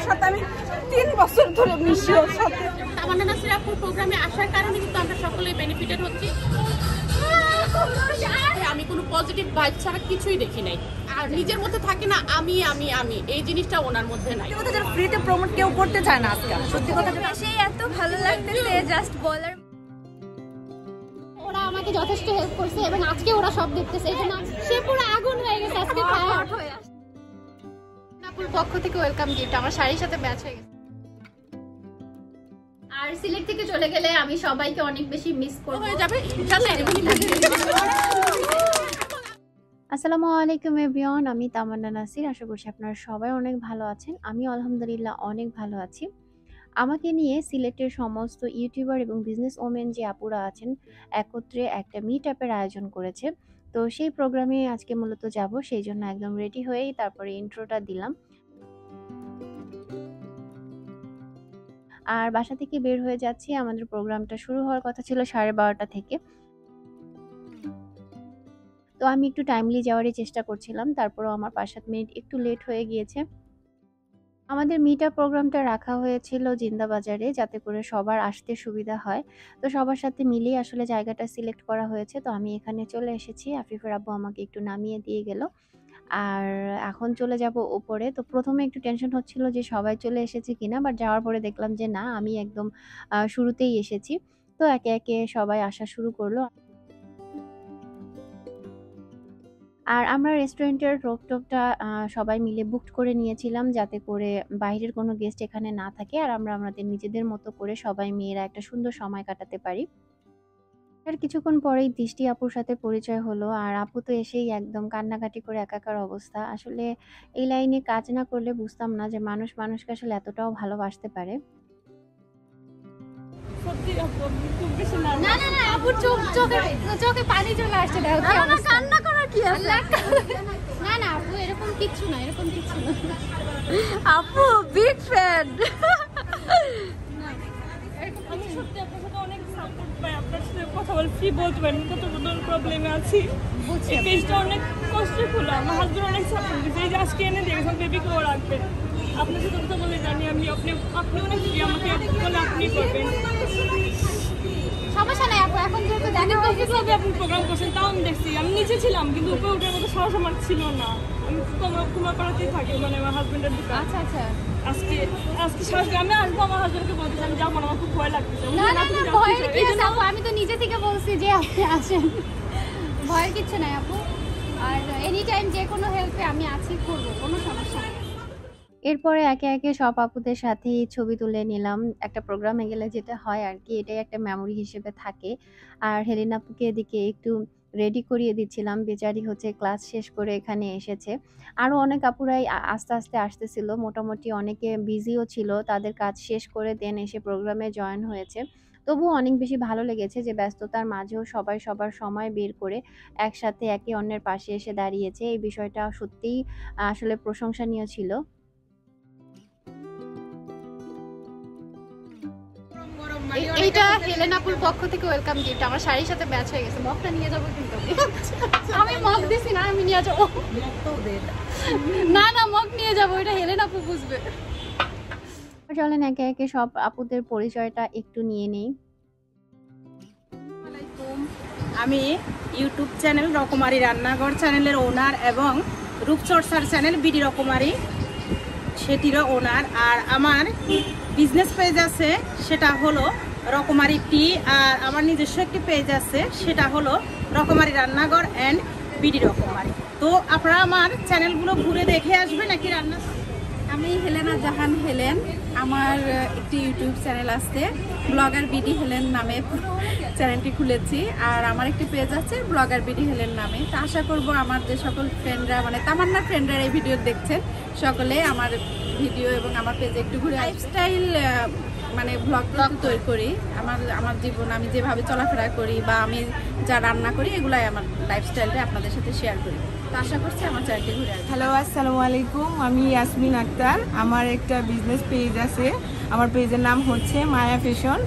সাথে আমি 3 বছর ধরে মিশি ওর সাথে। তামান্না নাসির আপুর প্রোগ্রামে আসার কারণে কিন্তু আমরা সকলেই বেনিফিটেড হচ্ছি। আমি কোনো পজিটিভ ভাইব ছাড়া কিছুই দেখি নাই, আর নিজের মধ্যে থাকে না আমি আমি আমি, এই জিনিসটা ওনার মধ্যে নাই। ফ্রিতে প্রমোট কেউ করতে চায় না আজকে, সত্যি কথা। সেই এত ভালো লাগতেছে জাস্ট বলার। ওরা আমাকে যথেষ্ট হেল্প করছে এবং আজকে ওরা সব দেখতেছে, এই জন্য সে পুরো আগুন হয়ে গেছে আজকে ফায়ার হয়ে আসছে। আপুর পক্ষ থেকে ওয়েলকাম গিফট আমার শাড়ির সাথে ম্যাচ হয়ে গেছে। আর সিলেট থেকে চলে গেলে আমি সবাইকে অনেক বেশি মিস করব। হয়ে যাবে ইনশাআল্লাহ। আসসালামু আলাইকুম এভরিওয়ান, আমি তামান্না নাসির। আশা করছি আপনারা সবাই অনেক ভালো আছেন। আমি আলহামদুলিল্লাহ অনেক ভালো আছি। আমাকে নিয়ে সিলেটের সমস্ত ইউটিউবার এবং বিজনেস ওমেন যে আপুরা আছেন একত্রে একটা মিট আপের আয়োজন করেছে। তো সেই প্রোগ্রামে আজকে মূলত যাব, সেই জন্য একদম রেডি হয়েই তারপরে ইন্ট্রোটা দিলাম। আর বাসা থেকে বের হয়ে যাচ্ছি। আমাদের প্রোগ্রামটা শুরু হওয়ার কথা ছিল 12:30 থেকে। তো আমি একটু টাইমলি যাওয়ারই চেষ্টা করছিলাম, তারপরেও আমার 5-7 মিনিট একটু লেট হয়ে গিয়েছে। আমাদের মিট আপ প্রোগ্রামটা রাখা হয়েছিল জিন্দাবাজারে, যাতে করে সবার আসতে সুবিধা হয়। তো সবার সাথে মিলিয়ে আসলে জায়গাটা সিলেক্ট করা হয়েছে। তো আমি এখানে চলে এসেছি, আফিফের আব্বু আমাকে একটু নামিয়ে দিয়ে গেল। আর এখন চলে যাব উপরে। তো প্রথমে একটু টেনশন হচ্ছিল যে সবাই চলে এসেছে কিনা, বাট যাওয়ার পরে দেখলাম যে না, আমি একদম শুরুতেই এসেছি। তো একে একে সবাই আসা শুরু করলো। আর আমরা রেস্টুরেন্টের রোকটকটা সবাই মিলে বুকড করে নিয়েছিলাম, যাতে করে বাইরের কোনো গেস্ট এখানে না থাকে, আর আমরা আমাদের নিজেদের মতো করে সবাই মেয়েরা একটা সুন্দর সময় কাটাতে পারি। আর কিছুক্ষণ পরেই দৃষ্টি আপুর সাথে পরিচয় হলো। আর আপু তো এসেই একদম কান্নাকাটি করে একাকার অবস্থা। আসলে এই লাইনে কাজ না করলে বুঝতাম না যে মানুষ মানুষকে আসলে এতটাও ভালোবাসতে পারে। না না না আপুর চোখে পানি চলে আসছে। কান্না করার কি আছে? না না আপু এরকম কিচ্ছু না, এরকম কিচ্ছু না। আপু বিগ ফ্যান। আমি সত্যি আপনার সাথে অনেক সাপোর্ট পাই, আপনার সাথে কথা বলে ফ্রি বলতে পারেন কতগুলো প্রবলেমে আছি। এই পেজটা অনেক কষ্টের হলো, আমার হাজবেন্ড অনেক সাপোর্ট দিয়েছে। এই যে আজকে এনে দেখেছেন বেবিকেও রাখবেন, আপনার সাথে কথা বলে জানি আমি আপনি অনেক ফ্রি, আমাকে বলে আপনি করবেন। সমস্যা নাই আপু, এখন যেহেতু দেখা হয়েছে আপনি প্রোগ্রাম করছেন তাও আমি দেখছি। আমি নিচে ছিলাম কিন্তু উপরে ওঠার মতো সাহস আমার ছিল না। আমি তোমার পাড়াতেই থাকি, মানে আমার হাজবেন্ডের দোকান। আচ্ছা আচ্ছা। আজকে সাহস আমি আসবো, আমার হাজবেন্ডকে বলতেছি আমি যাবো না, আমার খুব ভয় লাগতেছে। না না না ভয়ের কি আছে আপু, আমি তো নিজে থেকে বলছি যে আপনি আসেন, ভয়ের কিছু নাই আপু। আর এনি টাইম যে কোনো হেল্পে আমি আছি, করবো, কোনো সমস্যা নেই। এরপরে একে একে সব আপুদের সাথে ছবি তুলে নিলাম। একটা প্রোগ্রামে গেলে যেটা হয় আর কি, এটাই একটা মেমোরি হিসেবে থাকে। আর হেলিন আপুকে এদিকে একটু রেডি করিয়ে দিচ্ছিলাম, বেচারি হচ্ছে ক্লাস শেষ করে এখানে এসেছে। আরও অনেক আপুরাই আস্তে আস্তে আসতেছিল, মোটামুটি অনেকে বিজিও ছিল, তাদের কাজ শেষ করে দেন এসে প্রোগ্রামে জয়েন হয়েছে। তবুও অনেক বেশি ভালো লেগেছে যে ব্যস্ততার মাঝেও সবাই সবার সময় বের করে একসাথে একে অন্যের পাশে এসে দাঁড়িয়েছে। এই বিষয়টা সত্যিই আসলে প্রশংসনীয় ছিল। এইটা হেলেন আপুর পক্ষ থেকে ওয়েলকাম গিফট আমার শাড়ির সাথে ম্যাচ হয়ে গেছে। মগটা নিয়ে যাবো কিন্তু আমি মগ দিছি না, আমি নিয়ে যাবো। না না মগ নিয়ে যাবো, এটা হেলেন আপু বুঝবে। চলেন একে একে সব আপুদের পরিচয়টা একটু নিয়ে নেই। আমি ইউটিউব চ্যানেল রকমারি রান্নাঘর চ্যানেলের ওনার এবং রূপচর্চার চ্যানেল বিডি রকমারি সেটিরও ওনার। আর আমার বিজনেস পেজ আছে, সেটা হলো রকমারি টি। আর আমার নিজস্ব একটি পেজ আছে, সেটা হলো রকমারি রান্নাঘর অ্যান্ড বিডি রকমারি। তো আপনারা আমার চ্যানেলগুলো ঘুরে দেখে আসবেন নাকি রান্না। আমি হেলেনা জাহান হেলেন, আমার একটি ইউটিউব চ্যানেল আছে, ব্লগার বিডি হেলেন নামে চ্যানেলটি খুলেছি। আর আমার একটি পেজ আছে ব্লগার বিডি হেলেন নামে। তো আশা করব আমার যে সকল ফ্রেন্ডরা, মানে তামান্না ফ্রেন্ডরা এই ভিডিও দেখছেন, সকলে আমার ভিডিও এবং আমার পেজে একটু ঘুরে লাইফস্টাইল মানে ব্লগ তৈরি করি। আমার জীবন, আমি যেভাবে চলাফেরা করি বা আমি যা রান্না করি, এগুলাই আমার লাইফস্টাইলটা আপনাদের সাথে শেয়ার করি। তো আশা করছি আমার চ্যানেলটি ঘুরে আসবে। হ্যালো আসসালামু আলাইকুম, আমি ইয়াসমিন আক্তার। আমার একটা বিজনেস পেজ আছে, আমার পেজের নাম হচ্ছে মায়া ফ্যাশন।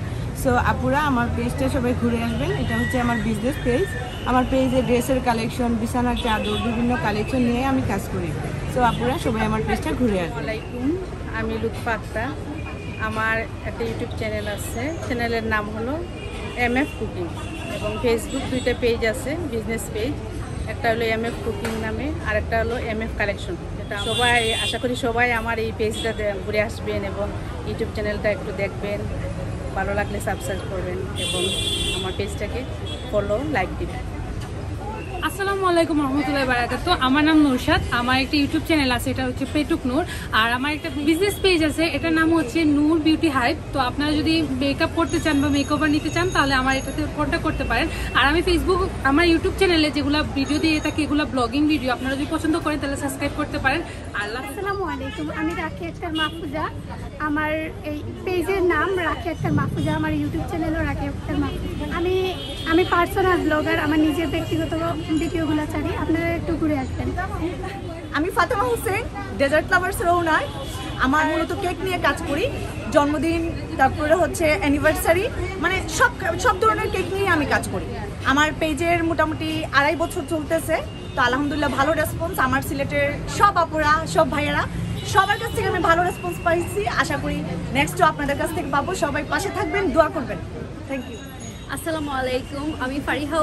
সো আপুরা আমার পেজটা সবাই ঘুরে আসবেন, এটা হচ্ছে আমার বিজনেস পেজ। আমার পেজে ড্রেসের কালেকশন, বিছানার চাদর, বিভিন্ন কালেকশন নিয়ে আমি কাজ করি। তো আপুরা সবাই আমার পেজটা ঘুরে আসবেন। আসসালামাইকুম, আমি লুৎফা আক্তার। আমার একটা ইউটিউব চ্যানেল আছে, চ্যানেলের নাম হলো MF কুকিং, এবং ফেসবুক 2টা পেজ আছে, বিজনেস পেজ। একটা হলো MF কুকিং নামে, আর একটা হলো MF কালেকশন। এটা সবাই, আশা করি সবাই আমার এই পেজটা ঘুরে আসবেন এবং ইউটিউব চ্যানেলটা একটু দেখবেন, ভালো লাগলে সাবস্ক্রাইব করবেন এবং আমার পেজটাকে ফলো, লাইক দিবেন। আসসালামু আলাইকুম রহমতুল্লাহি বারাকাতুহু। আমার নাম নূরশাদ। আমার একটা ইউটিউব চ্যানেল আছে, এটা হচ্ছে পেটুক নূর। আর আমার একটা বিজনেস পেজ আছে, এটার নাম হচ্ছে নূর বিউটি হাইপ। তো আপনারা যদি মেকআপ করতে চান বা মেকওভার নিতে চান তাহলে আমার এটাতে কন্ট্যাক্ট করতে পারেন। আর আমি ফেসবুক, আমার ইউটিউব চ্যানেলে যেগুলো ভিডিও দিয়ে থাকি এগুলো ব্লগিং ভিডিও, আপনারা যদি পছন্দ করেন তাহলে সাবস্ক্রাইব করতে পারেন। আল্লাহ। আসসালামু আলাইকুম, আমি রাখি আক্তার মাহফুজা। আমার এই পেজের নাম রাখি আক্তার মাহফুজা, আমার ইউটিউব চ্যানেলও রাখি আক্তার মাহফুজা। আমি পার্সোনাল ব্লগার, আমার নিজের ব্যক্তিগত ভিডিওগুলো ছাড়ি, আপনারা একটু ঘুরে আসবেন। আমি ফাতেমা হোসেন, ডেজার্ট লাভার্সের ওনার। আমার মূলত কেক নিয়ে কাজ করি, জন্মদিন, তারপরে হচ্ছে অ্যানিভার্সারি, মানে সব ধরনের কেক নিয়ে আমি কাজ করি। আমার পেজের মোটামুটি 2.5 বছর চলতেছে, তো আলহামদুলিল্লাহ ভালো রেসপন্স। আমার সিলেটের সব আপুরা, সব ভাইয়েরা, সবার কাছ থেকে আমি ভালো রেসপন্স পাইছি। আশা করি নেক্সটও আপনাদের কাছ থেকে পাবো। সবাই পাশে থাকবেন, দোয়া করবেন। Thank you. আসসালামু আলাইকুম, আমি ফারিহা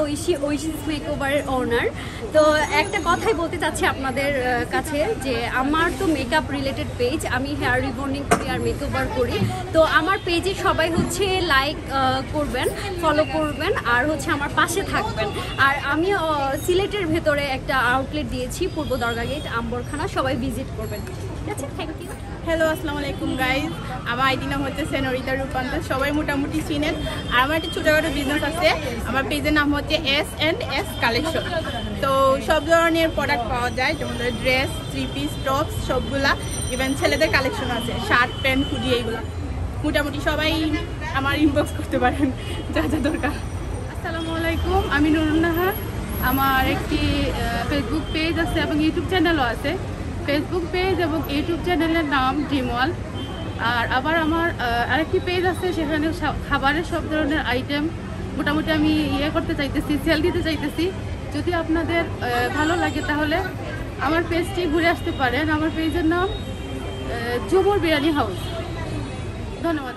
ঐশিস মেকওভারের ওনার। তো একটা কথাই বলতে চাচ্ছি আপনাদের কাছে যে আমার তো মেকআপ রিলেটেড পেজ, আমি হেয়ার রিবন্ডিং করি আর মেকওভার করি। তো আমার পেজে সবাই হচ্ছে লাইক করবেন, ফলো করবেন, আর হচ্ছে আমার পাশে থাকবেন। আর আমি সিলেটের ভেতরে একটা আউটলেট দিয়েছি, পূর্ব দরগা গেট, আম্বরখানা, সবাই ভিজিট করবেন। ঠিক আছে, থ্যাংক ইউ। হ্যালো, আসসালামু আলাইকুম গাইজ। আমার আইডি নাম হচ্ছে সেনরিতা রূপান্তর, সবাই মোটামুটি চিনেন। আর আমার একটা ছোটোখাটো বিজনেস আছে, আমার পেজের নাম হচ্ছে S&S কালেকশন। তো সব ধরনের প্রোডাক্ট পাওয়া যায়, যেমন ড্রেস, 3 পিস, টপস, সবগুলা। ইভেন ছেলেদের কালেকশন আছে, শার্ট, প্যান্ট, হুডি, এইগুলো। মোটামুটি সবাই আমার ইনবক্স করতে পারেন যা যা দরকার। আসসালামু আলাইকুম, আমি নুরুন্নাহার। আমার একটি ফেসবুক পেজ আছে এবং ইউটিউব চ্যানেলও আছে। ফেসবুক পেজ এবং ইউটিউব চ্যানেলের নাম ড্রিমওয়াল। আর আবার আমার আরেকটি পেজ আছে, সেখানে খাবারের সব ধরনের আইটেম মোটামুটি আমি করতে চাইতেছি, সেল দিতে চাইতেছি। যদি আপনাদের ভালো লাগে তাহলে আমার পেজটি ঘুরে আসতে পারেন। আমার পেজের নাম জুমুর বিরিয়ানি হাউস। ধন্যবাদ।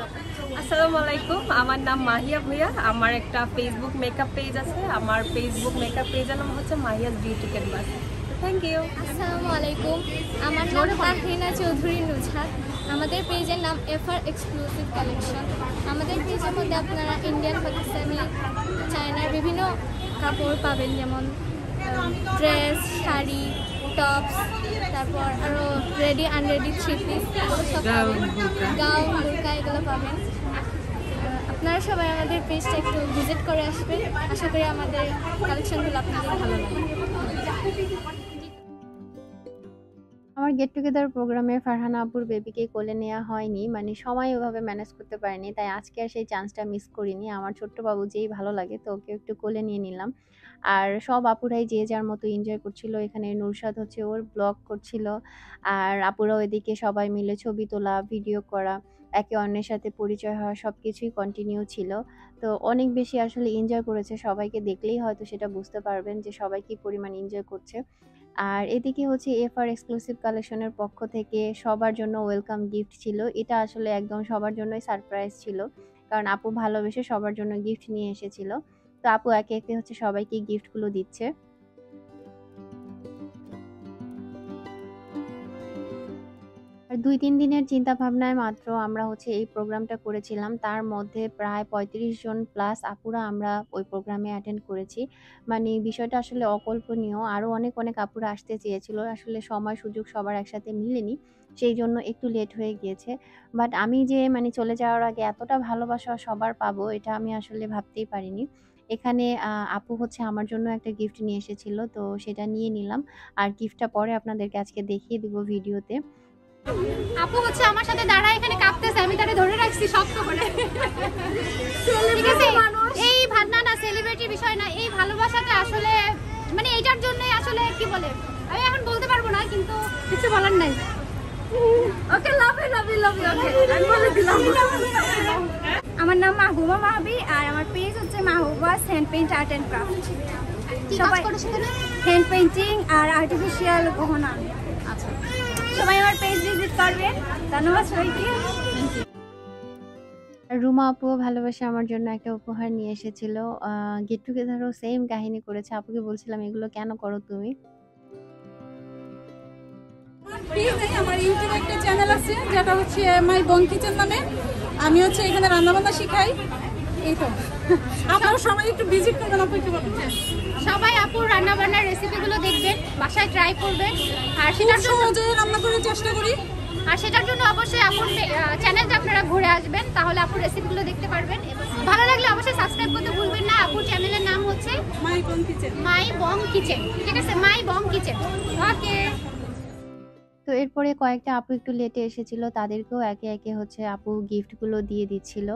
আসসালামু আলাইকুম, আমার নাম মাহিয়া ভুইয়া। আমার একটা ফেসবুক মেকআপ পেজ আছে, আমার ফেসবুক মেকআপ পেজের নাম হচ্ছে Mahiya's beauty canvas. Thank you. আসসালামু আলাইকুম, আমার নাম তাহরিনা চৌধুরী নুজহাত। আমাদের পেজের নাম এফআর এক্সক্লুসিভ কালেকশন। আমাদের পেজের মধ্যে আপনারা ইন্ডিয়ান, পাকিস্তানি, চায়নার বিভিন্ন কাপড় পাবেন, যেমন ড্রেস, শাড়ি, টপস, তারপর আরও ready unready 3 piece, gown, burqa, এগুলো পাবেন। আপনারা সবাই আমাদের পেজটা একটু ভিজিট করে আসবেন। আশা করি আমাদের কালেকশনগুলো আপনাদের ভালো লাগবে। আমার গেট টুগেদার প্রোগ্রামে ফারহানা আপুর বেবিকে কোলে নেওয়া হয়নি, মানে সময় ওভাবে ম্যানেজ করতে পারিনি, তাই আজকে আর সেই চান্সটা মিস করিনি। আমার ছোট্ট বাবু যেই ভালো লাগে তো ওকে একটু কোলে নিয়ে নিলাম। আর সব আপুরাই যে যার মতো এনজয় করছিল। এখানে নুরশাদ হচ্ছে ওর ব্লগ করছিল, আর আপুরা ওইদিকে সবাই মিলে ছবি তোলা, ভিডিও করা, একে অন্যের সাথে পরিচয় হওয়া, সব কিছুই কন্টিনিউ ছিল। তো অনেক বেশি আসলে এনজয় করেছে, সবাইকে দেখলেই হয়তো সেটা বুঝতে পারবেন যে সবাই কি পরিমাণ এনজয় করছে। আর এদিকে হচ্ছে এফআর এক্সক্লুসিভ কালেকশনের পক্ষ থেকে সবার জন্য ওয়েলকাম গিফট ছিল। এটা আসলে একদম সবার জন্যই সারপ্রাইজ ছিল, কারণ আপু ভালোবেসে সবার জন্য গিফট নিয়ে এসেছিল। তো আপু একে একে হচ্ছে সবাইকে গিফটগুলো দিচ্ছে। আর 2-3 দিনের চিন্তা ভাবনায় মাত্র আমরা হচ্ছে এই প্রোগ্রামটা করেছিলাম। তার মধ্যে প্রায় 35 জন প্লাস আপুরা আমরা ওই প্রোগ্রামে অ্যাটেন্ড করেছি। মানে বিষয়টা আসলে অকল্পনীয়। আরও অনেক আপুরা আসতে চেয়েছিল, আসলে সময় সুযোগ সবার একসাথে মিলেনি, সেই জন্য একটু লেট হয়ে গিয়েছে। বাট আমি যে মানে চলে যাওয়ার আগে এতটা ভালোবাসা সবার পাবো এটা আমি আসলে ভাবতেই পারিনি। এখানে আপু হচ্ছে আমার জন্য একটা গিফট নিয়ে এসেছিল, তো সেটা নিয়ে নিলাম। আর গিফটটা পরে আপনাদেরকে আজকে দেখিয়ে দিব ভিডিওতে। আপু হচ্ছে আমার সাথে দাঁড়ায় এখানে কাঁপতেছে, আমি তারে ধরে রাখছি শক্ত করে। ঠিক আছে, এই ভাবনা না সেলিব্রিটি বিষয় না, এই ভালোবাসাটা আসলে মানে এইটার জন্যই আসলে কি বলে আমি এখন বলতে পারবো না, কিন্তু কিছু বলার নাই। ওকে, লাভ ইউ ওকে, আমি বলে দিলাম। আমার নাম মাহবুবা মাহবি, আর আমার পেজ হচ্ছে Mahbuba's hand paint art and craft. সবাই হ্যান্ড পেইন্টিং আর আর্টিফিশিয়াল গহনা আচ্ছা, সবাই আমার পেজ ভিজিট করবেন। ধন্যবাদ সবাইকে। রুমা আপুও ভালোবাসা আমার জন্য একটা উপহার নিয়ে এসেছিল। গেট টুগেদারও সেম কাহিনী করেছে। আপুকে বলছিলাম এগুলো কেন করো তুমি? আমার ইউটিউবে একটা চ্যানেল আছে যেটা হচ্ছে মাই বোন কিচেন নামে। আমি হচ্ছে এখানে রান্নাবান্না শিখাই। এই তো আপনারা সবাই একটু ভিজিট করবেন। আপু একটু বলুন। সবাই আপুর রান্নাবান্নার রেসিপিগুলো দেখবেন, বাসায় ট্রাই করবেন, আর সেটার জন্য সহজে রান্না করার চেষ্টা করি। আর সেটার জন্য অবশ্যই আপুর চ্যানেলটা আপনারা ঘুরে আসবেন, তাহলে আপুর রেসিপিগুলো দেখতে পারবেন। ভালো লাগলে অবশ্যই সাবস্ক্রাইব করতে ভুলবেন না। আপুর চ্যানেলের নাম হচ্ছে মাই বোন কিচেন। মাই বোন কিচেন, ঠিক আছে? মাই বোন কিচেন। ওকে। তো এরপরে কয়েকটা আপু একটু লেটে এসেছিল, তাদেরকেও একে একে হচ্ছে আপু গিফটগুলো দিয়ে দিচ্ছিল।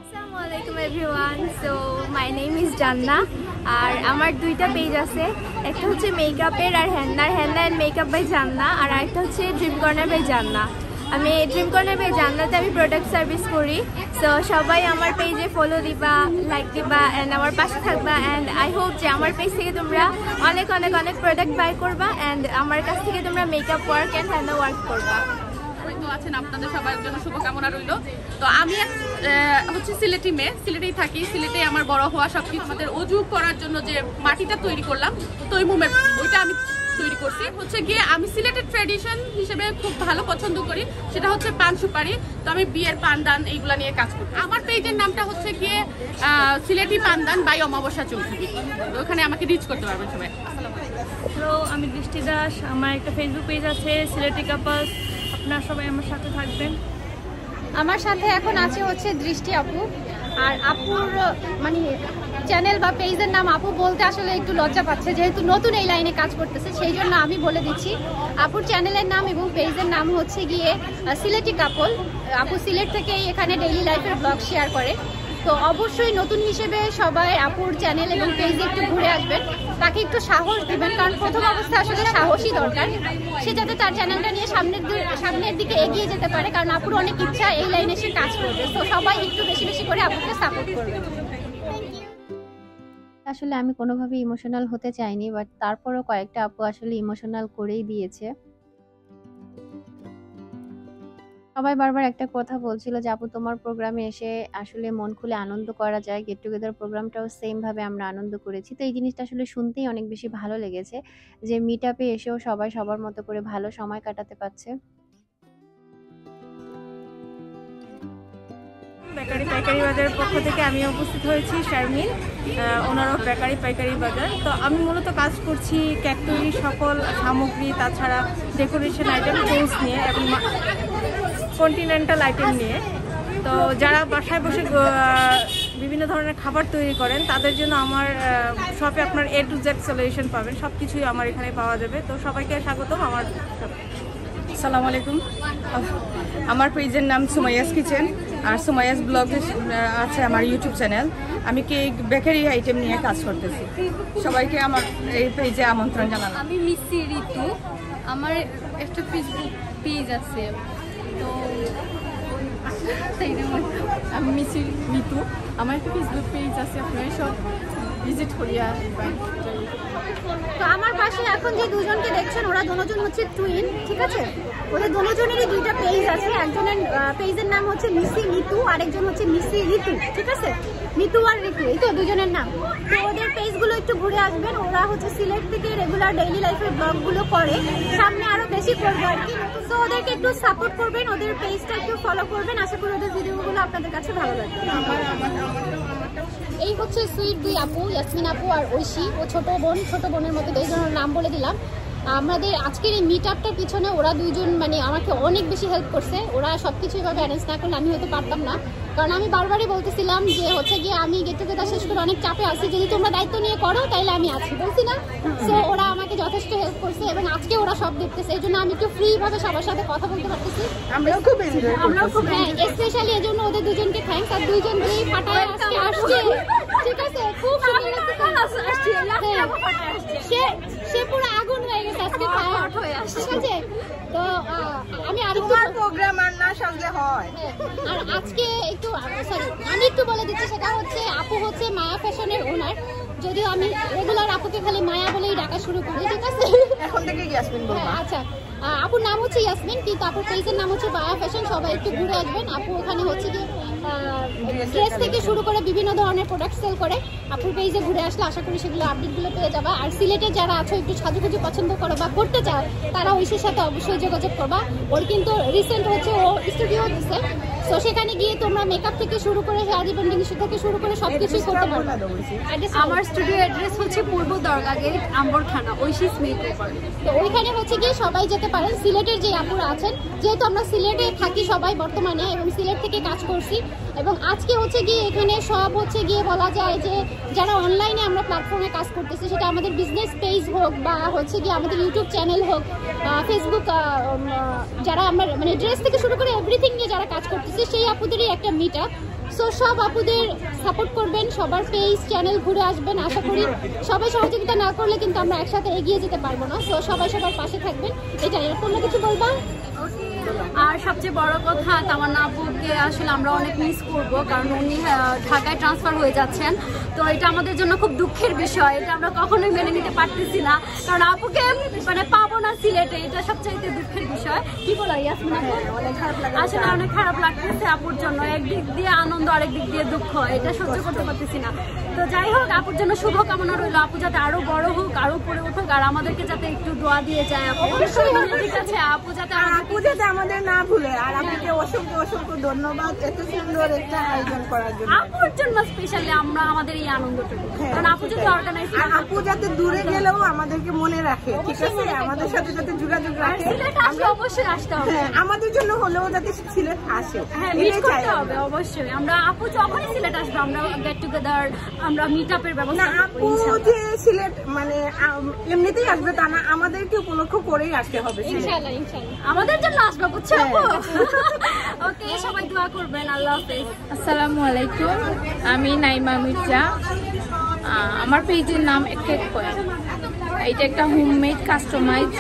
আসসালামু আলাইকুম everyone. So my name is জান্না, আর আমার দুইটা পেজ আছে। একটা হচ্ছে মেকআপের আর হ্যান্নার, হ্যান্না অ্যান্ড মেকআপ বাই জান্না, আর একটা হচ্ছে ড্রিম কর্নার বাই জান্না। আমি ড্রিম কর্নার বাই জান্নাতে আমি প্রোডাক্ট সার্ভিস করি। সো সবাই আমার পেজে ফলো দিবা, লাইক দিবা, অ্যান্ড আমার পাশে থাকবা। অ্যান্ড আই হোপ যে আমার পেজ থেকে তোমরা অনেক অনেক অনেক প্রোডাক্ট বাই করবা, অ্যান্ড আমার কাছ থেকে তোমরা মেকআপ ওয়ার্ক অ্যান্ড হ্যান্না ওয়ার্ক করবা। আছেন আপনাদের সবার জন্য শুভকামনা রইল। তো আমি হচ্ছে সিলেটি মেয়ে, সিলেটেই থাকি। সিলেটে আমার বড় হওয়া, সবকিছু আমাদের অজু করার জন্য যে মাটিটা তৈরি করলাম তৈমুমের, ওইটা আমি তৈরি করছি। হচ্ছে গিয়ে আমি সিলেটের ট্র্যাডিশন হিসেবে খুব ভালো পছন্দ করি, সেটা হচ্ছে পান সুপারি। তো আমি বিয়ের পানদান এইগুলা নিয়ে কাজ করি। আমার পেজের নামটা হচ্ছে গিয়ে সিলেটি পানদান বাই অমাবস্যা চৌধুরী। তো ওখানে আমাকে রিচ করতে পারবেন সবাই। তো আমি দৃষ্টি দাস, আমার একটা ফেসবুক পেজ আছে সিলেটি কাপলস। আপনারা সবাই আমার সাথে থাকবেন। আমার সাথে এখন আছে হচ্ছে দৃষ্টি আপু, আর আপুর মানে চ্যানেল বা পেজের নাম আপু বলতে আসলে একটু লজ্জা পাচ্ছে, যেহেতু নতুন এই লাইনে কাজ করতেছে, সেই জন্য আমি বলে দিচ্ছি। আপুর চ্যানেলের নাম এবং পেজের নাম হচ্ছে গিয়ে সিলেটি কাপল। আপু সিলেট থেকেই এখানে ডেইলি লাইফের ব্লগ শেয়ার করে। তো অবশ্যই নতুন হিসেবে সবাই আপুর চ্যানেল এবং পেজে একটু ঘুরে আসবেন, তাকে একটু সাহস দিবেন, কারণ প্রথম অবস্থায় আসলে সাহসই দরকার। সে যাতে তার চ্যানেলটা নিয়ে সামনের দিকে এগিয়ে যেতে পারে, কারণ আপুর অনেক ইচ্ছা এই লাইনে সে কাজ করবে। তো সবাই একটু বেশি বেশি করে আপুকে সাপোর্ট করবে। আসলে আমি কোনোভাবে ইমোশনাল হতে চাইনি, বাট তারপরও কয়েকটা আপু আসলে ইমোশনাল করেই দিয়েছে। সবাই বারবার একটা কথা বলছিল যে আপু তোমার প্রোগ্রামে এসে আসলে মন খুলে আনন্দ করা যায়। গেট টুগেদার প্রোগ্রামটাও সেম ভাবে আমরা আনন্দ করেছি। তো এই জিনিসটা আসলে শুনতেই অনেক বেশি ভালো লেগেছে যে মিট আপে এসেও সবাই সবার মতো করে ভালো সময় কাটাতে পারছে। বেকারি পাইকারি বাজারের পক্ষ থেকে আমি উপস্থিত হয়েছি শারমিন, ওনার অফ বেকারি পাইকারি বাজার। তো আমি মূলত কাজ করছি কেক তৈরি সকল সামগ্রী, তাছাড়া ডেকোরেশন আইটেম, টুলস নিয়ে এবং কন্টিনেন্টাল আইটেম নিয়ে। তো যারা বাসায় বসে বিভিন্ন ধরনের খাবার তৈরি করেন তাদের জন্য আমার শপে আপনার A to Z সলিউশন পাবেন, সব কিছুই আমার এখানে পাওয়া যাবে। তো সবাইকে স্বাগতম আমার শপে। আসসালামু আলাইকুম। আমার পেজের নাম সুমাইয়াস কিচেন, আর সুমাইয়াস ব্লগ আছে আমার ইউটিউব চ্যানেল। আমি কেক বেকারি আইটেম নিয়ে কাজ করতেছি। সবাইকে আমার এই পেজে আমন্ত্রণ জানালাম। আমি মিসি ঋতু, আমার একটা ফেসবুক পেজ আছে। তো আমি মিসি ঋতু, আমার একটা ফেসবুক পেজ আছে, আপনারা সব ভিজিট করিয়া। তো আমার পাশে এখন যে দুজনকে দেখছেন ওরা দুজন হচ্ছে টুইন, ঠিক আছে? ওদের দুজনেরই দুইটা পেজ আছে। একজনের পেজের নাম হচ্ছে মিসি মিতু, আরেকজন হচ্ছে মিসি ঋতু, ঠিক আছে? মিতু আর ঋতু, এই তো দুজনের নাম। তো ওদের পেজগুলো একটু ঘুরে আসবেন। ওরা হচ্ছে সিলেট থেকে রেগুলার ডেইলি লাইফের ব্লগগুলো করে, সামনে আরো বেশি করবে আর কি। তো ওদেরকে একটু সাপোর্ট করবেন, ওদের পেজটা একটু ফলো করবেন। আশা করি ওদের ভিডিওগুলো আপনাদের কাছে ভালো লাগবে। এই হচ্ছে সুইট দুই আপু, ইয়াসমিন আপু আর ঐশী। ও ছোট বোনের মতো, এই জন্য নাম বলে দিলাম। আমাদের আজকের এই মিট আপটার পিছনে ওরা দুইজন মানে আমাকে অনেক বেশি হেল্প করছে। ওরা সবকিছু এভাবে অ্যারেঞ্জ না করলে আমি হয়তো পারতাম না, কারণ আমি বারবারই বলতেছিলাম যে হচ্ছে গিয়ে আমি গেট টুগেদার শেষ করে অনেক চাপে আছি, যদি তোমরা দায়িত্ব নিয়ে করো তাইলে আমি আছি, বলছি না? সো ওরা আমাকে যথেষ্ট হেল্প করছে এবং আজকে ওরা সব দেখতেছে, এই জন্য আমি একটু ফ্রি ভাবে সবার সাথে কথা বলতে পারতেছি। আমরাও খুব এনজয় করতেছি, স্পেশালি এই জন্য ওদের দুজনকে থ্যাঙ্কস। আর দুইজন দুই ফাটায় আজকে আসছে, ঠিক আছে? খুব সে পুরো আগুন হয়ে গেছে আজকে, ঠিক আছে? তো আমি আরেকটু প্রোগ্রাম আর না সাজলে হয়। আর আজকে একটু সরি আমি একটু বলে দিচ্ছি, সেটা হচ্ছে আপু হচ্ছে মায়া ফ্যাশনের ওনার। যদিও আমি রেগুলার আপুকে খালি মায়া বলেই ডাকা শুরু করি, ঠিক আছে? এখন থেকে ইয়াসমিন বলবা। আচ্ছা, আপুর নাম হচ্ছে ইয়াসমিন, কিন্তু আপুর পেজের নাম হচ্ছে বায়া ফ্যাশন। সবাই একটু ঘুরে আসবেন। আপু ওখানে হচ্ছে কি ড্রেস থেকে শুরু করে বিভিন্ন ধরনের প্রোডাক্ট সেল করে। আপুর পেজে ঘুরে আসলে আশা করি সেগুলো আপডেটগুলো পেয়ে যাবে। আর সিলেটে যারা আছো একটু সাজুগুজু পছন্দ করো বা করতে চাও, তারা ঐশীর সাথে অবশ্যই যোগাযোগ করবা। ওর কিন্তু রিসেন্ট হচ্ছে ও স্টুডিও দিচ্ছে, তো সেখানে গিয়ে তোমরা মেকআপ থেকে শুরু করে হেয়ার রিবন্ডিং থেকে শুরু করে সবকিছুই করতে পারবে। আমার স্টুডিও অ্যাড্রেস হচ্ছে পূর্ব দরগা গেট, আম্বরখানা, ঐশীস মেকওভার। তো ওইখানে হচ্ছে গিয়ে সবাই যেতে পারেন। সিলেটের যে আপুরা আছেন, যেহেতু আমরা সিলেটে থাকি সবাই বর্তমানে এবং সিলেট থেকে কাজ করছি, এবং আজকে হচ্ছে গিয়ে এখানে সব হচ্ছে গিয়ে বলা যায় যে যারা অনলাইনে আমরা প্ল্যাটফর্মে কাজ করতেছি, সেটা আমাদের বিজনেস পেজ হোক বা হচ্ছে গিয়ে আমাদের ইউটিউব চ্যানেল হোক, ফেসবুক, যারা আমরা মানে ড্রেস থেকে শুরু করে এভরিথিং নিয়ে যারা কাজ করতেছি, সেই আপুদেরই একটা মিট আপ। সো সব আপুদের সাপোর্ট করবেন, সবার পেজ চ্যানেল ঘুরে আসবেন। আশা করি সবাই সহযোগিতা না করলে কিন্তু আমরা একসাথে এগিয়ে যেতে পারবো না। সো সবাই সবার পাশে থাকবেন, এটাই। আর কোনো কিছু বলবা? আর সবচেয়ে বড় কথা, তামান্না আপুকে আসলে আমরা অনেক মিস করবো, কারণ উনি ঢাকায় ট্রান্সফার হয়ে যাচ্ছেন। তো এটা আমাদের জন্য খুব দুঃখের বিষয়, এটা আমরা কখনোই মেনে নিতে পারতেছি না, কারণ আপুকে মানে পাবো না সিলেটে, এটা সবচাইতে দুঃখের বিষয়। কি বলো ইয়াসমিন আপু? আসলে অনেক খারাপ লাগতেছে আপুর জন্য, একদিক দিয়ে আনন্দ আরেক দিক দিয়ে দুঃখ, এটা সহ্য করতে পারতেছি না। তো যাই হোক, আপুর জন্য শুভকামনা রইল, আপু যাতে আরো বড় হোক, আরো উপরে উঠুক, আর আমাদেরকে যাতে একটু দোয়া দিয়ে যায়। অবশ্যই ঠিক আছে, আপু যাতে আমাদের না ভুলে। আর আপনাকে অসংখ্য অসংখ্য ধন্যবাদ এত সুন্দর একটা আয়োজন করার জন্য। আপুর জন্য স্পেশালি আমরা আমাদের এই আনন্দটুকু, কারণ আপু যদি অর্গানাইজ, আপু যাতে দূরে গেলেও আমাদেরকে মনে রাখে, ঠিক আছে, আমাদের সাথে যাতে যোগাযোগ রাখে। আমরা অবশ্যই আসতে হবে, আমাদের জন্য হলেও যাতে সিলেট আসে, হ্যাঁ মিট করতে হবে অবশ্যই। আমরা আপু যখনই সিলেট আসবে আমরা গেট টুগেদার, আমরা মিট আপের ব্যবস্থা করব। আপু যে সিলেট মানে এমনিতেই আসবে তা না, আমাদেরকে উপলক্ষ করেই আসতে হবে ইনশাআল্লাহ, ইনশাআল্লাহ আমাদের জন্য আসবে, বুঝছো আপু? ওকে, সবাই দোয়া করবেন। আল্লাহ হাফেজ। আসসালামু আলাইকুম, আমি নাইমা মির্জা। আমার পেজের নাম কেক পয়েন্ট। এটা একটা হোমমেড কাস্টমাইজ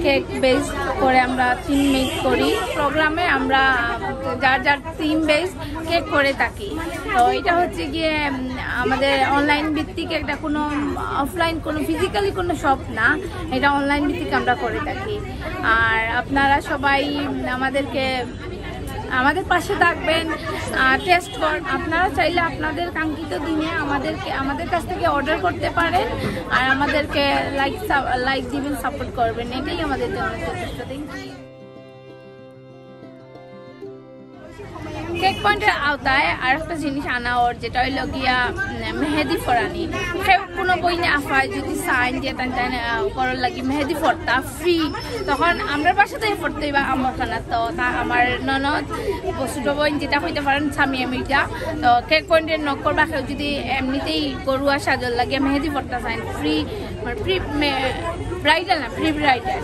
কেক বেস করে আমরা থিম মেক করি। প্রোগ্রামে আমরা যার যার থিম বেস কেক করে থাকি। তো এটা হচ্ছে গিয়ে আমাদের অনলাইন ভিত্তিক একটা কোনো অফলাইন কোনো ফিজিক্যালি কোনো শপ না, এটা অনলাইন ভিত্তিক আমরা করে থাকি। আর আপনারা সবাই আমাদের পাশে থাকবেন, টেস্ট করেন। আপনারা চাইলে আপনাদের কাঙ্ক্ষিত দিনে আমাদের কাছ থেকে অর্ডার করতে পারেন, আর আমাদেরকে লাইক দিবেন, সাপোর্ট করবেন, এটাই আমাদের জন্য যথেষ্ট। Thank you. কেক পয়েন্টের আওতায় আর একটা জিনিস আনা ওর, যেটা হইল গিয়া মেহেদি ফরানি। কোনো বই না আফায় যদি সাইন দিয়ে তাই করার লাগি মেহেদি ফরতা ফ্রি, তখন আমরা বাসাতে পড়তে বা আমখানা। তো তা আমার ননদ ছোট বই যেটা হইতে পারেন স্বামী আমিটা, তো কেক পয়েন্টের নকর বাসায় যদি এমনিতেই গরুয়া সাজল লাগে মেহেদি ফরতা সাইন ফ্রি, ব্রাইডাল না, প্রি ব্রাইডাল।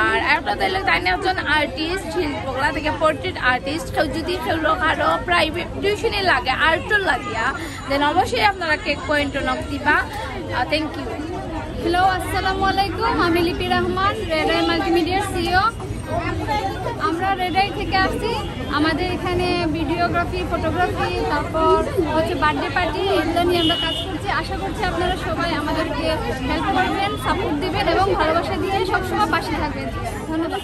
আর একটা তাইলে তাই না একজন আর্টিস্ট, শিল্পকলা থেকে পোর্ট্রেট আর্টিস্ট, কেউ যদি কেউ আরো প্রাইভেট টিউশনে লাগে, আর্টও লাগিয়া, দেন অবশ্যই আপনারা কেক পয়েন্টও নক দিবা। Thank you. হ্যালো, আসসালামু আলাইকুম, আমি লিপি রহমান, রেড আই মাল্টিমিডিয়ার সিইও। আমরা রেড আই থেকে আসছি। আমাদের এখানে ভিডিওগ্রাফি, ফটোগ্রাফি, তারপর হচ্ছে বার্থডে পার্টি, এগুলো নিয়ে আমরা কাজ করছি। আশা করছি আপনারা সবাই আমাদেরকে হেল্প করবেন, সাপোর্ট দিবেন এবং ভালোবাসা দিয়ে সবসময় পাশে থাকবেন। ধন্যবাদ।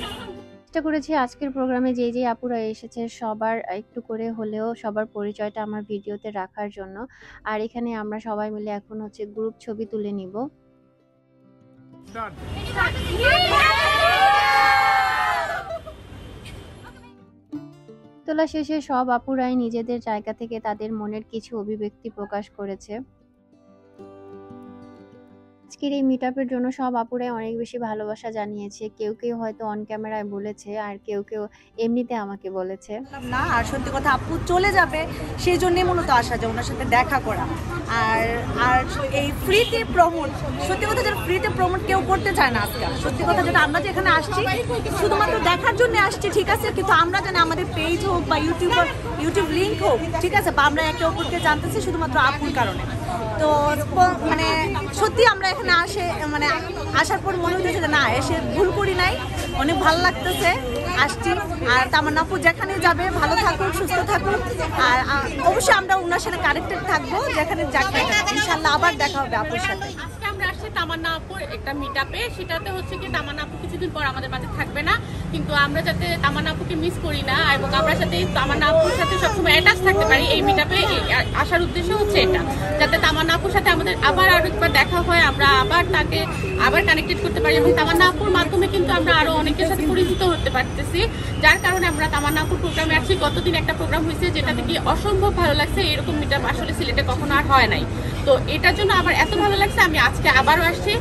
চেষ্টা করেছি আজকের প্রোগ্রামে যে আপুরা এসেছে সবার একটু করে হলেও সবার পরিচয়টা আমার ভিডিওতে রাখার জন্য। আর এখানে আমরা সবাই মিলে এখন হচ্ছে গ্রুপ ছবি তুলে নিব। তোলা শেষে সব আপুরাই নিজেদের জায়গা থেকে তাদের মনের কিছু অভিব্যক্তি প্রকাশ করেছে। আজকের এই মিটআপের জন্য সব আপুরাই অনেক বেশি ভালোবাসা জানিয়েছে। কেউ কেউ হয়তো অন ক্যামেরায় বলেছে, আর কেউ কেউ এমনিতে আমাকে বলেছে না। আর সত্যি কথা, আপু চলে যাবে সেই জন্যই মূলত আসা, যে ওনার সাথে দেখা করা। আর এই ফ্রিতে প্রমোট, সত্যি কথা যেটা ফ্রিতে প্রমোট কেউ করতে চায় না আজকাল। সত্যি কথা যেটা, আমরা যে এখানে আসছি শুধুমাত্র দেখার জন্য আসছি, ঠিক আছে, কিন্তু আমরা জানি আমাদের পেজ হোক বা ইউটিউব লিঙ্ক হোক, ঠিক আছে, বা আমরা একে অপরকে জানতেছি শুধুমাত্র আপুর কারণে। তো মানে সত্যি আমরা এখানে আসার পর মনে হচ্ছে যে না এসে ভুল করি নাই, অনেক ভালো লাগতেছে, আসছি। আর তামান্না আপু যেখানে যাবে ভালো থাকুক, সুস্থ থাকুক। আর অবশ্যই আমরা ওনার সাথে কানেক্টেড থাকবো, যেখানে যাক ইনশাল্লাহ আবার দেখা হবে আপুর সাথে। আমরা আসছি তামান্না আপুর একটা মিটআপে, সেটাতে হচ্ছে কি তামান্না আপু কিছুদিন পর আমাদের মাঝে থাকবে না, কিন্তু আমরা যাতে তামান্না আপুকে মিস করি না এবং আমরা সাথে তামান্না আপুর সাথে সবসময় অ্যাটাচ থাকতে পারি, এই মিটআপে আসার উদ্দেশ্য হচ্ছে এটা, যাতে তামান্না আপুর সাথে আমাদের আবার আরেকবার দেখা হয়, আমরা আবার তাকে আবার কানেক্টেড করতে পারি এবং তামান্না আপুর মাধ্যমে কিন্তু আমরা আরো অনেকের সাথে পরিচিত হতে পারতেছি, যার কারণে আমরা তামান্না আপুর প্রোগ্রামে আসছি। গতদিন একটা প্রোগ্রাম হয়েছে যেটাতে কি অসম্ভব ভালো লাগছে, এরকম মিটআপ আসলে সিলেটে কখনো আর হয় নাই। তো এটার জন্য আবার এত ভালো লাগছে, আমি আজকে আবারও আসছি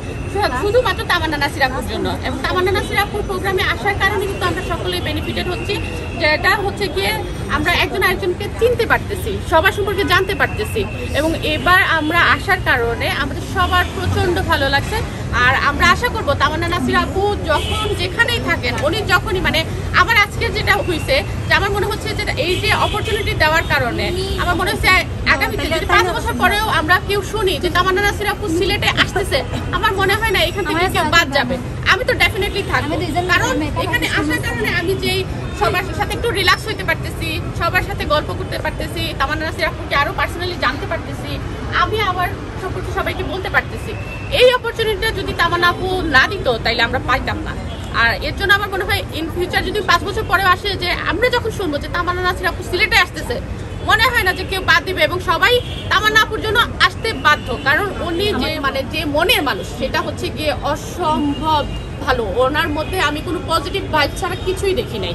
শুধুমাত্র তামান্না নাসির আপুর জন্য। এবং তামান্না নাসির আপুর প্রোগ্রামে আসার কারণে কিন্তু আমরা সকলেই বেনিফিটেড হচ্ছি, যেটা হচ্ছে গিয়ে আমরা একজন আরেকজনকে চিনতে পারতেছি, সবার সম্পর্কে জানতে পারতেছি। এবং এবার আমরা আসার কারণে আমাদের সবার প্রচন্ড ভালো লাগছে। আর আমরা আশা করবো তামান্না নাসির আপু যখন যেখানেই থাকেন, উনি যখনই আমার আজকে যেটা হয়েছে যে আমার মনে হচ্ছে যে এই যে অপরচুনিটি দেওয়ার কারণে আমার মনে হচ্ছে আগামীতে যদি 5 বছর পরেও আমরা কেউ শুনি যে তামান্না নাসির আপু সিলেটে আসতেছে, আমার মনে হয় না এখান থেকে কেউ বাদ যাবে। আমি তো ডেফিনেটলি থাকবো, কারণ এখানে আসার কারণে আমি যেই সবার সাথে একটু রিল্যাক্স হইতে পারতেছি, সবার সাথে গল্প করতে পারতেছি, তামান্না নাসির আপুকে আরো পার্সোনালি জানতে পারতেছি, আমি আবার সম্পর্কে সবাইকে বলতে পারতেছি। এই অপরচুনিটিটা যদি তামান্না আপু না দিত তাইলে আমরা পাইতাম না। আর এর জন্য আমার মনে হয় ইন ফিউচার যদি 5 বছর পরেও আসে, যে আমরা যখন শুনবো যে তামান্না নাসির আপু সিলেটে আসতেছে, মনে হয় না যে কেউ বাদ দিবে এবং সবাই তামান্না আপুর জন্য আসতে বাধ্য, কারণ উনি যে মনের মানুষ সেটা হচ্ছে গিয়ে অসম্ভব ভালো। ওনার মধ্যে আমি কোনো পজিটিভ ভাইব ছাড়া কিছুই দেখি নাই,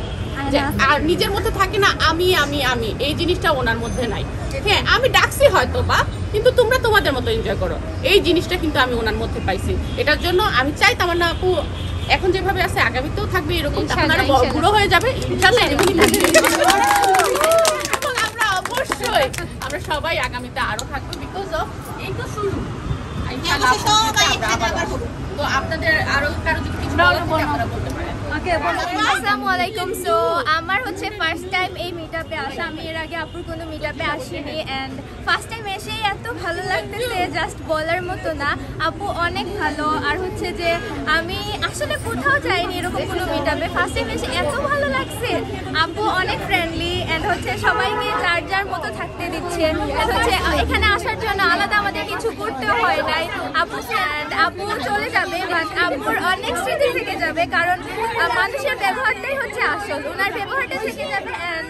আর নিজের মধ্যে থাকে না আমি আমি আমি, এই জিনিসটা ওনার মধ্যে নাই। হ্যাঁ আমি ডাকছি হয়তো বা, কিন্তু তোমরা তোমাদের মতো এনজয় করো, এই জিনিসটা কিন্তু আমি ওনার মধ্যে পাইছি। এটার জন্য আমি চাই তামান্না আপু এখন যেভাবে আছে আগামীতেও থাকবে এরকম, তখন আরো বুড়ো হয়ে যাবে ইনশাআল্লাহ, আমরা অবশ্যই আমরা সবাই আগামীতে আরো থাকবো, বিকজ অফ এই তো শুরু। তো আপনাদের আরো কারো যদি কিছু আপনারা বলতে পারেন। আসসালামু আলাইকুম। সো আমার হচ্ছে ফার্স্ট টাইম এই মিটআপে আসা, আমি এর আগে আপুর কোনো মিটআপে আসিনি, অ্যান্ড ফার্স্ট টাইম এসেই এত ভালো লাগতেছে জাস্ট বলার মতো না। আপু অনেক ভালো, আর হচ্ছে যে আমি আসলে কোথাও যাইনি এরকম কোনো মিটআপে, ফার্স্ট টাইম এসে এত ভালো লাগছে। আপু অনেক ফ্রেন্ডলি অ্যান্ড হচ্ছে সবাইকে যার যার মতো থাকতে দিচ্ছে, অ্যান্ড হচ্ছে এখানে আসার জন্য আলাদা আমাদের কিছু করতেও হয় নাই। আপু চলে যাবে বাট আপুর অনেক স্মৃতি থেকে যাবে, কারণ মানুষের ব্যবহারটাই হচ্ছে আসল, ওনার ব্যবহারটা থেকে যাবে। অ্যান্ড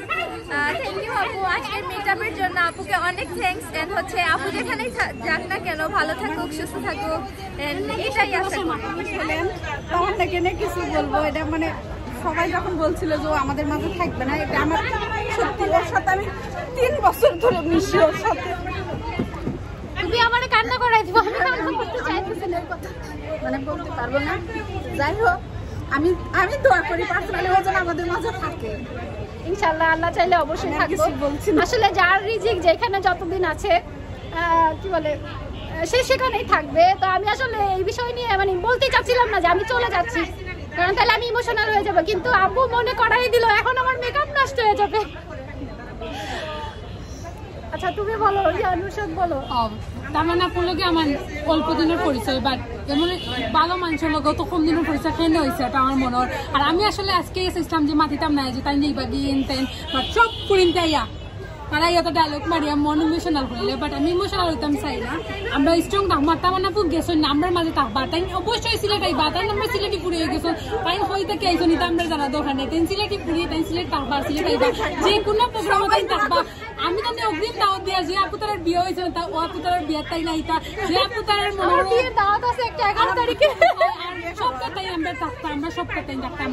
থ্যাংক ইউ আপু আজকের মিটআপের জন্য, আপুকে অনেক থ্যাঙ্কস। অ্যান্ড হচ্ছে আপু যেখানেই যাক না কেন ভালো থাকুক, সুস্থ থাকুক, এটাই আশা করি। তামান্নাকে নিয়ে কিছু বলবো, এটা সবাই যখন বলছিল যে ও আমাদের মাঝে থাকবে না, এটা আমার সত্যি, ওর সাথে আমি 3 বছর ধরে মিশি, ওর সাথে তুমি আমারে কান্না করাই দিবা, আমি কান্না করতে চাইতেছি না, কথা বলতে পারবো না। যাই হোক আমি দোয়া করি পার্সোনালি ও যেন আমাদের মাঝে থাকে, ইনশাআল্লাহ। আল্লাহ চাইলে অবশ্যই থাকবো। আসলে যার রিজিক যেখানে যতদিন আছে কি বলে সে সেখানেই থাকবে। তো আমি আসলে এই বিষয় নিয়ে বলতে চাচ্ছিলাম না যে আমি চলে যাচ্ছি, কারণ তাহলে আমি ইমোশনাল হয়ে যাবো, কিন্তু আব্বু মনে করাই দিল, এখন আমার মেকআপ নষ্ট হয়ে যাবে। আচ্ছা তুমি বলো, অনুষদ বলো। তামান্না আপুর লগে আমার অল্প দিনের পরিচয়, বাট যেমন ভালো মানুষের লগে তো কম দিনের পরিচয় কেন হয়েছে এটা আমার মনে হয়। আর আমি আসলে আজকে এসেছিলাম যে মাতিতাম না যে তাই নেই বা গিয়েন তেন, বাট সব পুরিনতে ইয়া তারা ইয়ত ডায়লগ মারিয়া মন ইমোশনাল হইলে, বাট আমি ইমোশনাল হইতাম চাই না। আমরা স্ট্রং থাকবো, তামান্না আপু গেছেন আমরা মাঝে থাকবা, তাই অবশ্যই সিলেটাই বা তাই আমরা সিলেটি পুড়িয়ে গেছো, তাই হইতে কে আইসো নিতে আমরা জানা দরকার নেই, তাই সিলেটি পুড়িয়ে তাই সিলেট থাকবা, সিলেট আইবা, যে কোনো প্রোগ্রামে তাই থাকবা। আমি তো অগ্রিম দাওয়াত দিয়া যে আপু তার বিয়ে হয়েছে তা ও আপু তার বিয়ে তাই নাই, তা যে আপু তার মনে দাওয়াত আছে একটা 11 তারিখে, সব কথাই আমরা থাকতাম, আমরা সব কথাই থাকতাম।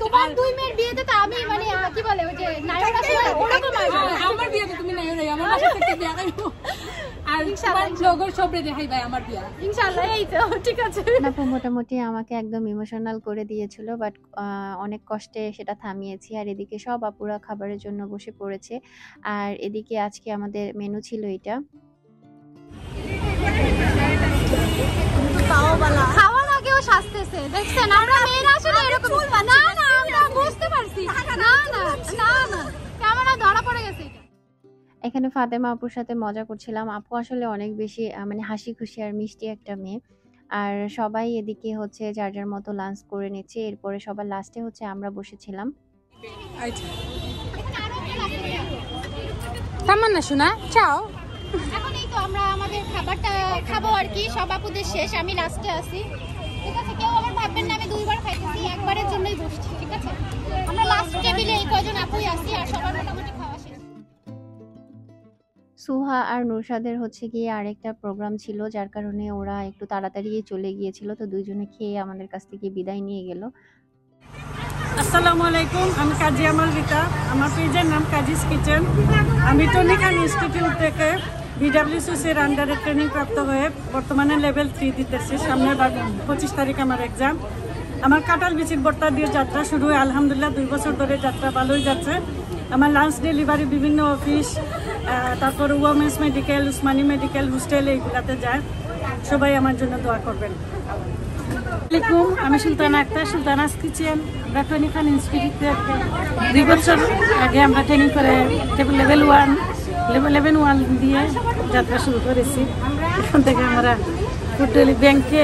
তোমার 2 মেয়ের বিয়েতে তো আমি কি বলে ওই যে নায়ক আছে ওরকম আমার বিয়েতে তুমি নাই রে, আমার বাসা থেকে বিয়ে খাইবো, আর ইনশাআল্লাহ ব্লগার সবরে দেখাই ভাই আমার বিয়ে ইনশাআল্লাহ। এই তো ঠিক আছে। আপু মোটামুটি আমাকে একদম ইমোশনাল করে দিয়েছিল, বাট অনেক কষ্টে সেটা থামিয়েছি। আর এদিকে সব আপুরা খাবারের জন্য বসে পড়েছে, আর এদিকে আজকে আমাদের মেনু ছিল এটা। খাওয়ার আগেও সাজতেছে, দেখছেন আমরা মেয়েরা আসলে এরকম না, আমরা বুঝতে পারছি, না না না না ক্যামেরা ধরা পড়ে গেছে। এখানে ফাতেমা আপুর সাথে মজা করছিলাম। আপু আসলে অনেক বেশি মানে হাসি খুশি আর মিষ্টি একটা মেয়ে। আর সবাই এদিকে হচ্ছে যার যার মতো লাঞ্চ করে নিচ্ছে। এরপরে সবার লাস্টে হচ্ছে আমরা বসেছিলাম। তামান্না শোনা চাও। এখন এই তো আমরা আমাদের খাবারটা খাবো আর কি, সব আপুদের শেষ, আমি লাস্টে আছি। ঠিক আছে, কেউ আবার ভাববেন না আমি দুইবার খাইতেছি, একবারের জন্যই বসছি। ঠিক আছে, আমরা লাস্ট টেবিলে এই কয়জন আপুই আছি আর সবার মোটামুটি খাওয়া শেষ। সুহা আর নুরশাদের হচ্ছে গিয়ে আরেকটা প্রোগ্রাম ছিল, যার কারণে ওরা একটু তাড়াতাড়ি চলে গিয়েছিল। তো দুইজনে খেয়ে আমাদের কাছ থেকে বিদায় নিয়ে গেল। আসসালামু আলাইকুম, আমি কাজী আমাল রিতা। আমার পেজের নাম কাজিস কিচেন। আমি টনি খান ইনস্টিটিউট থেকে বিডব্লিউসিসির আন্ডারে ট্রেনিং প্রাপ্ত হয়ে বর্তমানে লেভেল 3 দিতেছি। সামনের 25 তারিখ আমার এক্সাম। আমার কাঁঠাল বিচির ভর্তা দিয়ে যাত্রা শুরু হয়, আলহামদুলিল্লাহ 2 বছর ধরে যাত্রা ভালোই যাচ্ছে। আমার লাঞ্চ ডেলিভারি বিভিন্ন অফিস, তারপর women's medical, Osmani medical, hostel এইগুলাতে যায়। সবাই আমার জন্য দোয়া করবেন। আসসালামাইকুম, আমি সুলতানা আক্তার, সুলতানাস কিচেন। আমরা টনি খান ইনস্টিটিউট থেকে 2 বছর আগে আমরা ট্রেনিং করে লেভেল 1 দিয়ে যাত্রা শুরু করেছি। এখন থেকে আমরা ফুড ডেলিভারি ব্যাংকে,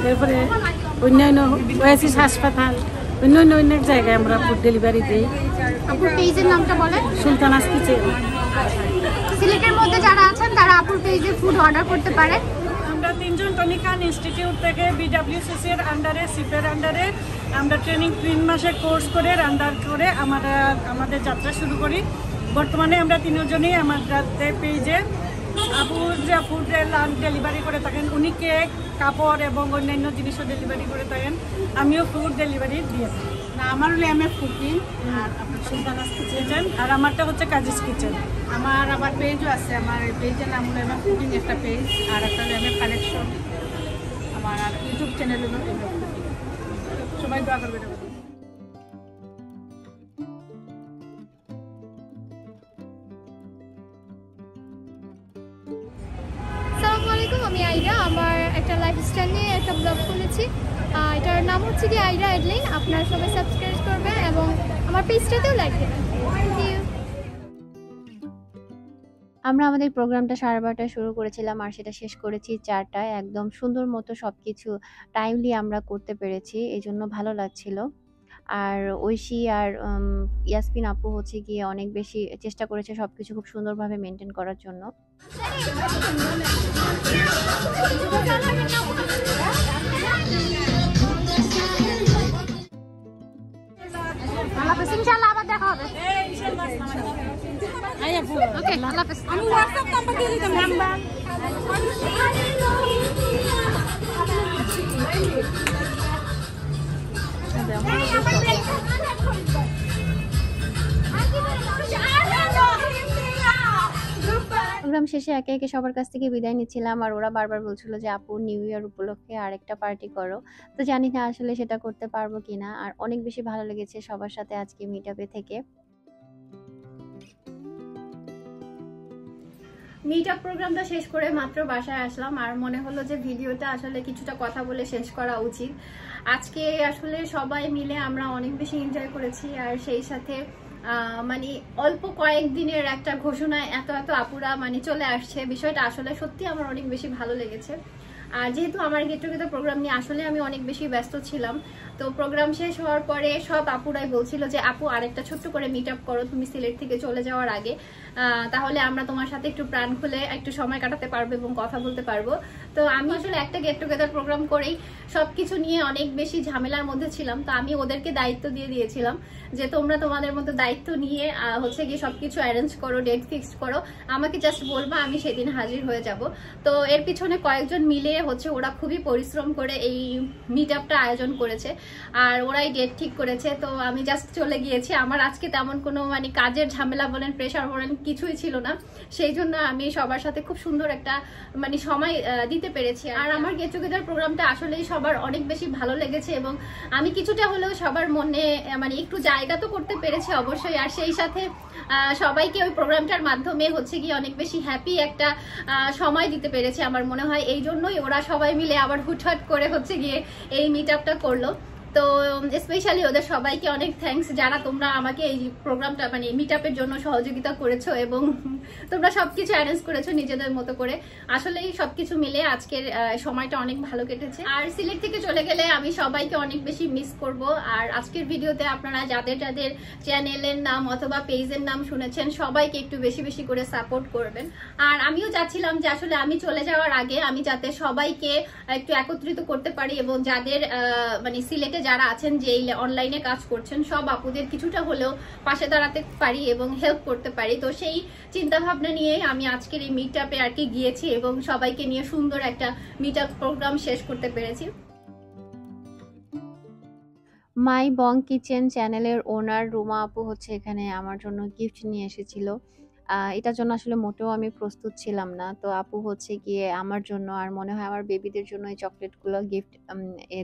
এরপরে অন্যান্য ওয়াইসিস হাসপাতাল, অন্য জায়গায় আমরা ফুড ডেলিভারি দিই। আপুর পেজের নামটা বলেন। সুলতানাস কিচেন। সিলেটের মধ্যে যারা আছেন তারা আপুর পেজে ফুড অর্ডার করতে পারে। আমরা 3 জন টনি খান ইনস্টিটিউট থেকে বিডব্লিউসিসির আন্ডারে, সিপের আন্ডারে আমরা ট্রেনিং 3 মাসের কোর্স করে রান্নার করে আমাদের যাত্রা শুরু করি। বর্তমানে আমরা 3 জনই আমাদের পেজে আপুর যে ফুডের লাঞ্চ ডেলিভারি করে থাকেন, উনি কেক, কাপড় এবং অন্যান্য জিনিসও ডেলিভারি করে থাকেন। আমিও ফুড ডেলিভারি দিয়ে থাকি। আমার হলো এমএফ কুকিং আর আপনার সুলতানাস কিচেন, আর আমারটা হচ্ছে কাজিস কিচেন। আমার আবার পেজও আছে। আমার পেজের নাম হলো এমএফ কুকিং একটা পেজ, আর একটা হলো এমএফ কালেকশন। আমার আর ইউটিউব চ্যানেল হলো এমএফ কুকিং। সবাই দোয়া করবেন। আসসালামু আলাইকুম, আমি আইরা। আমার একটা লাইফস্টাইল নিয়ে একটা ব্লগ খুলেছি, এটার নাম হচ্ছে কি আইরা এডলিন। আপনারা সবাই সাবস্ক্রাইব করবেন এবং আমার পেজটাতেও লাইক দেবেন। Thank you. আমরা আমাদের প্রোগ্রামটা 12:30টায় শুরু করেছিলাম আর সেটা শেষ করেছি 4টায়। একদম সুন্দর মতো সবকিছু টাইমলি আমরা করতে পেরেছি, এই জন্য ভালো লাগছিল। আর ঐশী আর ইয়াসমিন আপু হচ্ছে গিয়ে অনেক বেশি চেষ্টা করেছে সবকিছু খুব সুন্দরভাবে মেনটেন করার জন্য। ইনশাআল্লাহ আবার দেখা হবে। ওকে, আল্লাহ হাফেজ। আমি হোয়াটসঅ্যাপ নাম্বার দিয়ে দিতাম। নাম্বার প্রোগ্রাম শেষে একে একে সবার কাছ থেকে বিদায় নিচ্ছিলাম, আর ওরা বারবার বলছিল যে আপু নিউ ইয়ার উপলক্ষে আরেকটা পার্টি করো। তো জানি না আসলে সেটা করতে পারবো কিনা। আর অনেক বেশি ভালো লেগেছে সবার সাথে আজকে মিট আপে থেকে। মিট আপ প্রোগ্রামটা শেষ করে মাত্র বাসায় আসলাম, আর মনে হলো যে ভিডিওটা আসলে কিছুটা কথা বলে শেষ করা উচিত। আজকে আসলে সবাই মিলে আমরা অনেক বেশি এনজয় করেছি, আর সেই সাথে মানে অল্প কয়েকদিনের একটা ঘোষণায় এত আপুরা মানে চলে আসছে, বিষয়টা আসলে সত্যি আমার অনেক বেশি ভালো লেগেছে। আর যেহেতু আমার গেট টুগেদার প্রোগ্রাম নিয়ে আসলে আমি অনেক বেশি ব্যস্ত ছিলাম, তো প্রোগ্রাম শেষ হওয়ার পরে সব আপুরাই বলছিল যে আপু আরেকটা ছোট্ট করে মিট আপ করো তুমি সিলেট থেকে চলে যাওয়ার আগে, তাহলে আমরা তোমার সাথে একটু প্রাণ খুলে একটু সময় কাটাতে পারবো এবং কথা বলতে পারবো। তো আমি আসলে একটা গেট টুগেদার প্রোগ্রাম করেই সবকিছু নিয়ে অনেক বেশি ঝামেলার মধ্যে ছিলাম। তো আমি ওদেরকে দায়িত্ব দিয়ে দিয়েছিলাম যে তোমরা তোমাদের মতো দায়িত্ব নিয়ে হচ্ছে গিয়ে সবকিছু অ্যারেঞ্জ করো, ডেট ফিক্সড করো, আমাকে জাস্ট বলবা, আমি সেদিন হাজির হয়ে যাব। তো এর পিছনে কয়েকজন মিলে হচ্ছে ওরা খুবই পরিশ্রম করে এই মিট আপটা আয়োজন করেছে, আর ওরাই ডেট ঠিক করেছে। তো আমি জাস্ট চলে গিয়েছি। আমার আজকে তেমন কোনো মানে কাজের ঝামেলা বলেন, প্রেশার বলেন কিছুই ছিল না, সেই জন্য আমি সবার সাথে খুব সুন্দর একটা মানে সময় দিতে পেরেছি। আর আমার গেট টুগেদার প্রোগ্রামটা আসলেই সবার অনেক বেশি ভালো লেগেছে, এবং আমি কিছুটা হলেও সবার মনে মানে একটু জায়গা তো করতে পেরেছি অবশ্যই। আর সেই সাথে সবাইকে ওই প্রোগ্রামটার মাধ্যমে হচ্ছে গিয়ে অনেক বেশি হ্যাপি একটা সময় দিতে পেরেছে আমার মনে হয়। এই জন্যই ওরা সবাই মিলে আবার হুটহাট করে হচ্ছে গিয়ে এই মিট আপটা করলো। তো স্পেশালি ওদের সবাইকে অনেক থ্যাঙ্কস যারা তোমরা আমাকে এই প্রোগ্রামটা মানে মিট আপের জন্য সহযোগিতা করেছো এবং তোমরা সবকিছু অ্যারেঞ্জ করেছো নিজেদের মতো করে। আসলেই সবকিছু মিলে আজকের সময়টা অনেক ভালো কেটেছে। আর সিলেট থেকে চলে গেলে আমি সবাইকে অনেক বেশি মিস করব। আর আজকের ভিডিওতে আপনারা যাদের যাদের চ্যানেলের নাম অথবা পেজের নাম শুনেছেন সবাইকে একটু বেশি বেশি করে সাপোর্ট করবেন। আর আমিও চাচ্ছিলাম যে আসলে আমি চলে যাওয়ার আগে আমি যাতে সবাইকে একটু একত্রিত করতে পারি এবং যাদের মানে সিলেটে যারা আছেন যে অনলাইনে কাজ করছেন সব আপুদের কিছুটা হলেও পাশে দাঁড়াতে পারি এবং হেল্প করতে পারি। তো সেই চিন্তা ভাবনা নিয়ে আমি আজকের এই মিট আপে আর কি গিয়েছি এবং সবাইকে নিয়ে সুন্দর একটা মিট আপ প্রোগ্রাম শেষ করতে পেরেছি। মাই বং কিচেন চ্যানেলের ওনার রুমা আপু হচ্ছে এখানে আমার জন্য গিফট নিয়ে এসেছিল। এটার জন্য আসলে মোটেও আমি প্রস্তুত ছিলাম না। তো আপু হচ্ছে গিয়ে আমার জন্য আর মনে হয় আমার বেবিদের জন্য এই চকলেটগুলো গিফট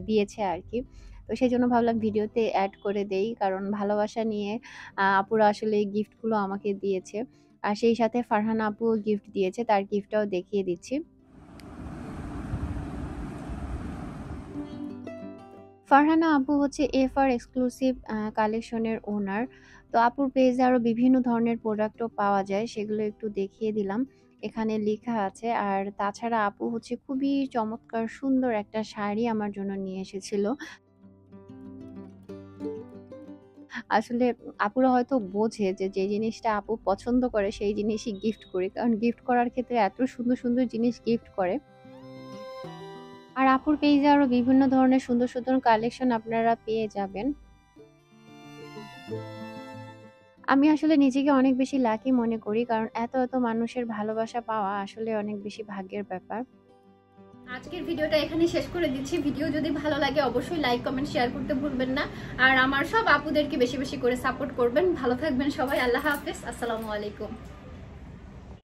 দিয়েছে আর কি। তো সেই জন্য ভাবলাম ভিডিওতে অ্যাড করে দেই, কারণ ভালোবাসা নিয়ে আপুরা আসলে এই গিফটগুলো আমাকে দিয়েছে। আর সেই সাথে ফারহানা আপুও গিফট দিয়েছে, তার গিফটটাও দেখিয়ে দিচ্ছি। ফারহানা আপু হচ্ছে এফআর এক্সক্লুসিভ কালেকশনের ওনার। তো আপুর পেজে আরও বিভিন্ন ধরনের প্রোডাক্টও পাওয়া যায়, সেগুলো একটু দেখিয়ে দিলাম, এখানে লেখা আছে। আর তাছাড়া আপু হচ্ছে খুবই চমৎকার সুন্দর একটা শাড়ি আমার জন্য নিয়ে এসেছিল। আসলে আপুরা হয়তো বোঝে যে যে জিনিসটা আপু পছন্দ করে সেই জিনিসই গিফট করি, কারণ গিফট করার ক্ষেত্রে এত সুন্দর সুন্দর জিনিস গিফট করে। আর আপুর পেজে আরো বিভিন্ন ধরনের সুন্দর সুন্দর কালেকশন আপনারা পেয়ে যাবেন। আমি আসলে নিজেকে অনেক বেশি লাকি মনে করি, কারণ এত এত মানুষের ভালোবাসা পাওয়া আসলে অনেক বেশি ভাগ্যের ব্যাপার। আজকের ভিডিওটা এখানে শেষ করে দিচ্ছি। ভিডিও যদি ভালো লাগে অবশ্যই লাইক কমেন্ট শেয়ার করতে ভুলবেন না। আর আমার সব আপুদেরকে বেশি বেশি করে সাপোর্ট করবেন। ভালো থাকবেন সবাই। আল্লাহ হাফেজ। আসসালামু আলাইকুম।